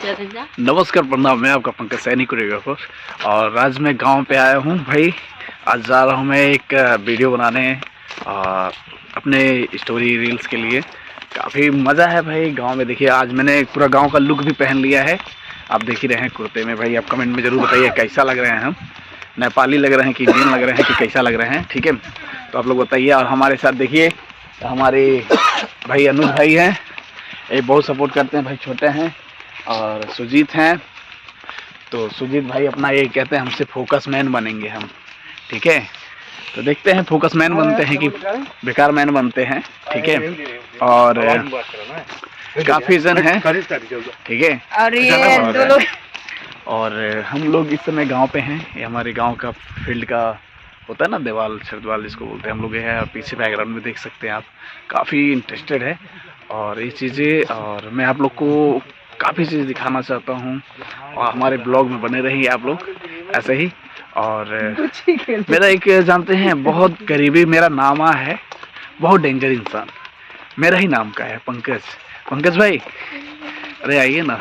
नमस्कार, प्रणाम। मैं आपका पंकज सैनिक और आज मैं गांव पे आया हूं भाई। आज जा रहा हूं मैं एक वीडियो बनाने अपने स्टोरी रील्स के लिए। काफ़ी मज़ा है भाई गांव में। देखिए आज मैंने पूरा गांव का लुक भी पहन लिया है। आप देख ही रहे हैं कुर्ते में। भाई आप कमेंट में ज़रूर बताइए कैसा लग रहे हैं हम, नेपाली लग रहे हैं कि इंडियन लग रहे हैं कि कैसा लग रहे हैं, ठीक है। तो आप लोग बताइए। और हमारे साथ देखिए हमारे भाई अनुज भाई हैं, ये बहुत सपोर्ट करते हैं भाई, छोटे हैं। और सुजीत हैं, तो सुजीत भाई अपना ये कहते हैं हमसे फोकस मैन बनेंगे हम, ठीक है। तो देखते हैं फोकस मैन बनते हैं कि बेकार मैन बनते हैं, ठीक है। और काफ़ी जन हैं, ठीक है। और हम लोग इस समय गांव पे हैं। ये हमारे गांव का फील्ड का होता है ना, देवाल छरदवाल जिसको बोलते हैं हम लोग, ये है। और पीछे बैकग्राउंड में देख सकते हैं आप, काफ़ी इंटरेस्टेड है और ये चीज़ें। और मैं आप लोग को काफ़ी चीज़ दिखाना चाहता हूँ और हमारे ब्लॉग में बने रहिए आप लोग ऐसे ही। और मेरा एक जानते हैं बहुत करीबी मेरा नामा है, बहुत डेंजर इंसान मेरा ही नाम का है, पंकज भाई। अरे आइए ना,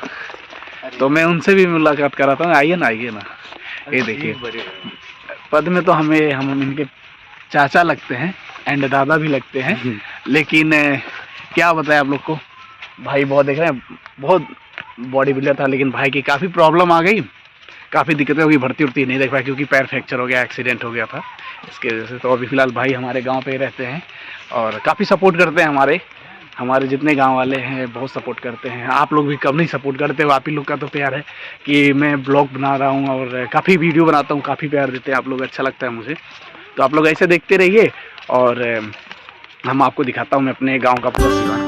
तो मैं उनसे भी मुलाकात कराता हूँ। आइए ना। ये देखिए पद में तो हम इनके चाचा लगते हैं एंड दादा भी लगते हैं, लेकिन क्या बताएं आप लोग को, भाई बहुत देख रहे हैं, बहुत बॉडी बिल्डर था, लेकिन भाई की काफ़ी प्रॉब्लम आ गई, काफ़ी दिक्कतें हो गई, भर्ती उर्ती नहीं देख पाया क्योंकि पैर फ्रैक्चर हो गया, एक्सीडेंट हो गया था इसके वजह से। तो अभी फ़िलहाल भाई हमारे गांव पे ही रहते हैं और काफ़ी सपोर्ट करते हैं। हमारे जितने गांव वाले हैं बहुत सपोर्ट करते हैं। आप लोग भी कम नहीं सपोर्ट करते हो। आप ही लोग का तो प्यार है कि मैं ब्लॉग बना रहा हूँ और काफ़ी वीडियो बनाता हूँ, काफ़ी प्यार देते हैं आप लोग, अच्छा लगता है मुझे। तो आप लोग ऐसे देखते रहिए और हम आपको दिखाता हूँ मैं अपने गाँव का पूरा सिवा।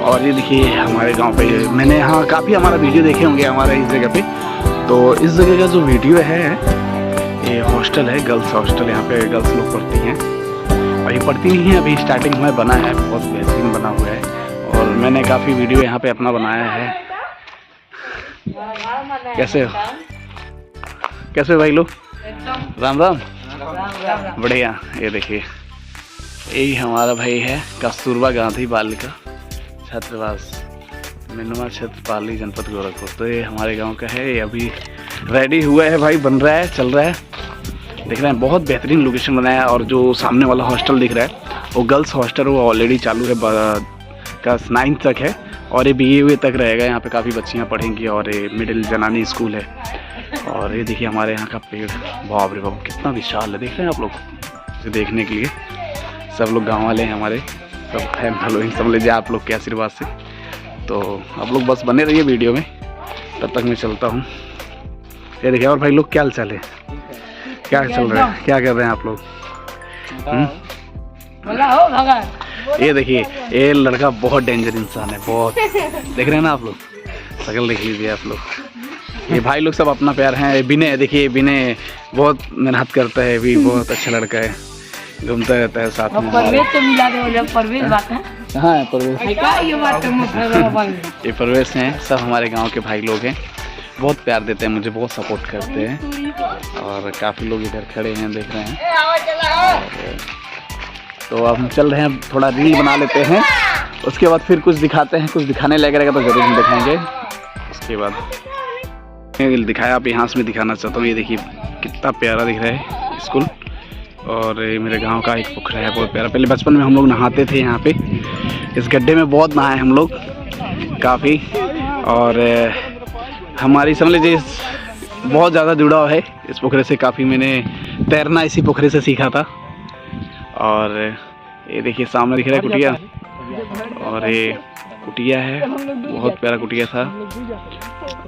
और ये देखिए हमारे गांव पे मैंने यहाँ काफ़ी हमारा वीडियो देखे होंगे हमारे इस जगह पे। तो इस जगह का जो वीडियो है ये हॉस्टल है, गर्ल्स हॉस्टल। यहाँ पे गर्ल्स लोग पढ़ती हैं और ये पढ़ती नहीं है, अभी स्टार्टिंग में बना है, बहुत बेहतरीन बना हुआ है। और मैंने काफ़ी वीडियो यहाँ पे अपना बनाया है। कैसे भाई लोग, राम राम। बढ़िया। ये देखिए यही हमारा भाई है, कस्तूरबा गांधी बालिका छात्रावास, मिनुआ क्षेत्र, पाली, जनपद गोरखपुर। तो ये हमारे गांव का है। ये अभी रेडी हुआ है भाई, बन रहा है, चल रहा है, देख रहे हैं। बहुत बेहतरीन लोकेशन बनाया है। और जो सामने वाला हॉस्टल दिख रहा है वो गर्ल्स हॉस्टल, वो ऑलरेडी चालू है, क्लास 9 तक है और ये BA तक रहेगा। यहाँ पे काफ़ी बच्चियाँ पढ़ेंगी और ये मिडिल जनानी स्कूल है। और ये देखिए हमारे यहाँ का पेड़, बाप रे बाप कितना विशाल है, देख रहे हैं आप लोग। इसे देखने के लिए सब लोग गाँव वाले हैं हमारे, सब फैन फॉलोइंग समझ लीजिए आप लोग के आशीर्वाद से। तो आप लोग बस बने रहिए वीडियो में, तब तक मैं चलता हूँ। ये देखिए और भाई लोग क्या हाल चाल है, क्या चल रहा है, क्या कर रहे हैं आप लोग? ये देखिए ये लड़का बहुत डेंजर इंसान है, बहुत। देख रहे हैं ना आप लोग, शक्ल देख लीजिए आप लोग। ये भाई लोग सब अपना प्यार हैं। विनय देखिए, विनय बहुत मेहनत करता है, भी बहुत अच्छा लड़का है, घूमता रहता है साथ में। परवेश से मिला दे, परवेश बात है। हाँ परवेश, ये परवेश हैं। सब हमारे गांव के भाई लोग हैं, बहुत प्यार देते हैं मुझे, बहुत सपोर्ट करते हैं। और काफ़ी लोग इधर खड़े हैं, देख रहे हैं। तो अब हम चल रहे हैं, थोड़ा रील बना लेते हैं, उसके बाद फिर कुछ दिखाते हैं। कुछ दिखाने लग रहेगा तो ज़रूर हम दिखाएंगे। उसके बाद दिखाया, आप यहाँ से मैं दिखाना चाहता हूँ। ये देखिए कितना प्यारा दिख रहा है स्कूल। और मेरे गांव का एक पोखरा है, बहुत प्यारा। पहले बचपन में हम लोग नहाते थे यहाँ पे, इस गड्ढे में बहुत नहाए हम लोग काफ़ी। और हमारी समझ लीजिए बहुत ज़्यादा जुड़ाव है इस पोखरे से, काफ़ी मैंने तैरना इसी पोखरे से सीखा था। और ये देखिए सामने दिख रहा है कुटिया, और ये कुटिया है, बहुत प्यारा कुटिया था।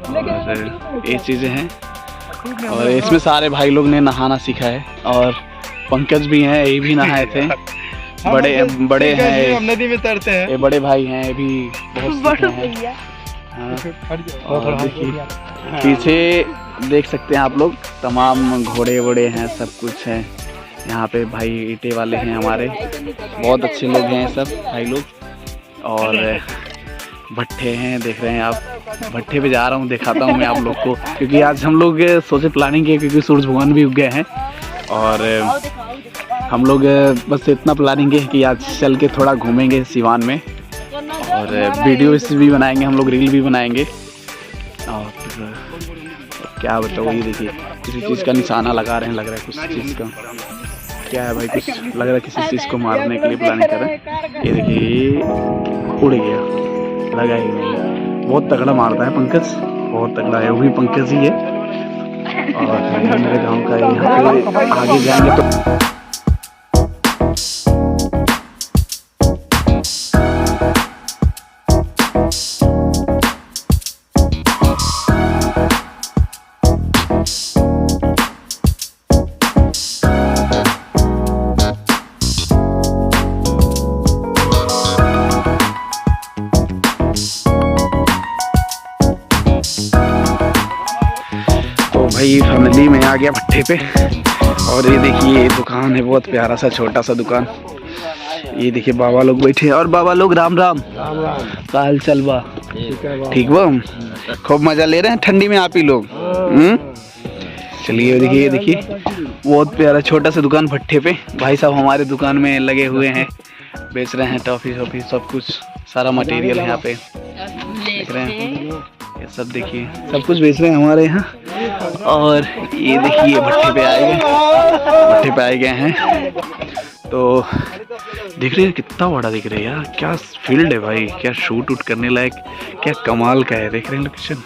और ये चीज़ें हैं और इसमें सारे भाई लोग ने नहाना सीखा है। और पंकज भी हैं, ये भी नहाए थे। बड़े हैं, हम नदी में तैरते हैं। ये बड़े भाई हैं, ये भी बहुत हैं। हाँ, और देखिए पीछे देख सकते हैं आप लोग, तमाम घोड़े वोड़े हैं, सब कुछ है यहाँ पे। भाई ईंटे वाले हैं हमारे, बहुत अच्छे लोग हैं सब भाई लोग। और भट्ठे हैं, देख रहे हैं आप, भट्ठे पे जा रहा हूँ, दिखाता हूँ मैं आप लोग को, क्योंकि आज हम लोग सोचे प्लानिंग किए, क्योंकि सूरज भगवान भी उग गए हैं। और हम लोग बस इतना प्लानिंग है कि आज चल के थोड़ा घूमेंगे सिवान में, और वीडियोस भी बनाएंगे हम लोग, रील भी बनाएंगे। और क्या बताओ, ये देखिए किसी चीज़ का निशाना लगा रहे हैं, लग रहा है कुछ चीज़ का, क्या है भाई, कुछ लग रहा है किसी चीज़ को मारने के लिए प्लानिंग कर रहे हैं। ये देखिए उड़ गया, लगा ही नहीं। बहुत तगड़ा मारता है पंकज, बहुत तगड़ा है, वो भी पंकज ही है। और मेरे गांव का, यहाँ पे आगे जाएंगे तो भाई फाइनली मैं आ गया भट्ठे पे। और ये देखिए ये दुकान है, बहुत प्यारा सा छोटा सा दुकान। ये देखिए बाबा लोग बैठे हैं, और बाबा लोग राम राम का हाल चल बा, ठीक बा, खूब मजा ले रहे हैं ठंडी में आप ही लोग। चलिए देखिए, ये देखिए बहुत प्यारा छोटा सा दुकान भट्ठे पे। भाई साहब हमारे दुकान में लगे हुए हैं, बेच रहे हैं टॉफी शॉफी सब कुछ, सारा मटेरियल यहाँ पे देख रहे हैं। ये सब देखिए सब कुछ बेच रहे हैं हमारे यहाँ। और ये देखिए भट्ठे पे आए गए हैं, तो देख रहे हैं कितना बड़ा दिख रहा है यार, क्या फील्ड है भाई, क्या शूट उट करने लायक, क्या कमाल का है। देख रहे हैं लोकेशन,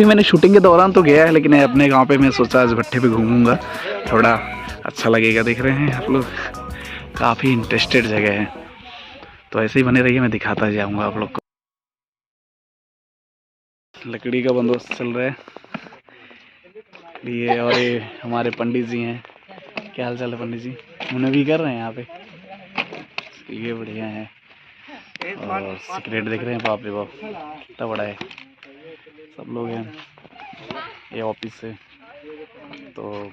मैंने शूटिंग के दौरान तो गया है, लेकिन अपने गांव पे मैं सोचा आज भट्ठे पे घूमूंगा, थोड़ा अच्छा लगेगा। देख रहे हैं आप लोग, काफ़ी इंटरेस्टेड जगह है, तो ऐसे ही बने रहिए, मैं दिखाता जाऊँगा आप लोग को। लकड़ी का बंदोबस्त चल रहा है ये, और ये हमारे पंडित जी हैं। क्या हाल चाल है पंडित जी? उन्हें भी कर रहे हैं यहाँ पे, ये बढ़िया है। और सिगरेट देख रहे हैं, बाप रे बाप कितना बड़ा है, सब लोग हैं, ये ऑफिस से। तो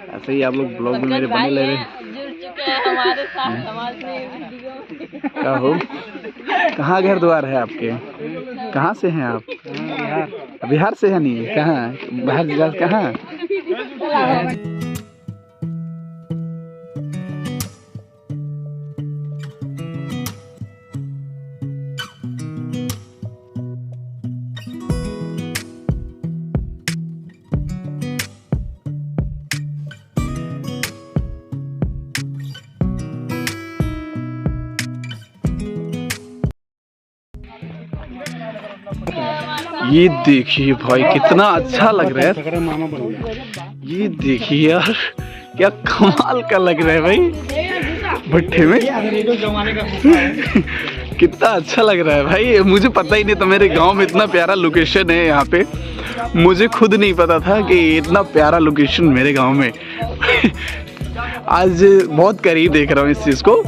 ऐसे ही आप लोग ब्लॉग में मेरे बने ले रहे हैं। क्या हो, कहाँ घर द्वार है आपके, कहाँ से हैं आप? बिहार से है नहीं, कहाँ बाहर जगह कहाँ? ये देखिए भाई कितना अच्छा लग रहा है, ये देखिए यार क्या कमाल का लग रहा है भाई भट्ठे में। कितना अच्छा लग रहा है भाई, मुझे पता ही नहीं था मेरे गांव में इतना प्यारा लोकेशन है यहाँ पे, मुझे खुद नहीं पता था कि इतना प्यारा लोकेशन मेरे गांव में। आज बहुत करीब देख रहा हूँ इस चीज़ को,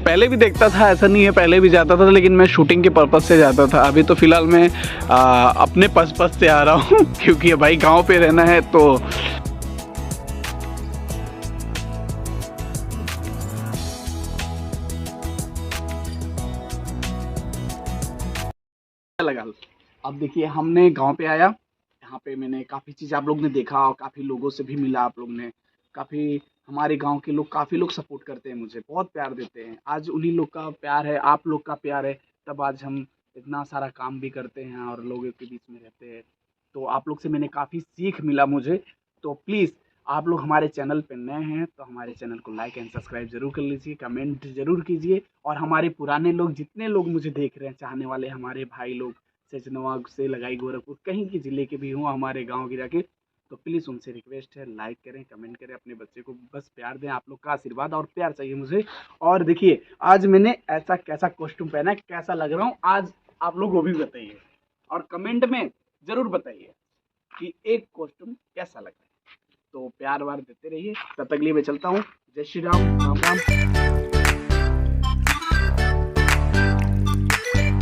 पहले भी देखता था, ऐसा नहीं है, पहले भी जाता था, लेकिन मैं शूटिंग के पर्पज़ से जाता था। अभी तो फिलहाल मैं अपने पर्पज़ से आ रहा हूँ, क्योंकि भाई गांव पे रहना है तो लगा। अब देखिए हमने गांव पे आया, यहाँ पे मैंने काफ़ी चीज़ आप लोग ने देखा, और काफ़ी लोगों से भी मिला, आप लोग ने काफ़ी, हमारे गांव के लोग काफ़ी लोग सपोर्ट करते हैं मुझे, बहुत प्यार देते हैं। आज उन्हीं लोग का प्यार है, आप लोग का प्यार है, तब आज हम इतना सारा काम भी करते हैं और लोगों के बीच में रहते हैं। तो आप लोग से मैंने काफ़ी सीख मिला मुझे। तो प्लीज़ आप लोग हमारे चैनल पर नए हैं तो हमारे चैनल को लाइक एंड सब्सक्राइब जरूर कर लीजिए, कमेंट जरूर कीजिए। और हमारे पुराने लोग जितने लोग मुझे देख रहे हैं, चाहने वाले हमारे भाई लोग, सचनवा से लगाई गोरखपुर कहीं के ज़िले के भी हों, हमारे गाँव के जाके, तो प्लीज़ उनसे रिक्वेस्ट है, लाइक करें, कमेंट करें, अपने बच्चे को बस प्यार दें। आप लोग का आशीर्वाद और प्यार चाहिए मुझे। और देखिए आज मैंने ऐसा कैसा कॉस्ट्यूम पहना है, कैसा लग रहा हूँ आज, आप लोग वो भी बताइए, और कमेंट में ज़रूर बताइए कि एक कॉस्ट्यूम कैसा लग रहा है। तो प्यार वार देते रहिए। तब तक के लिए मैं चलता हूँ। जय श्री राम, राम राम।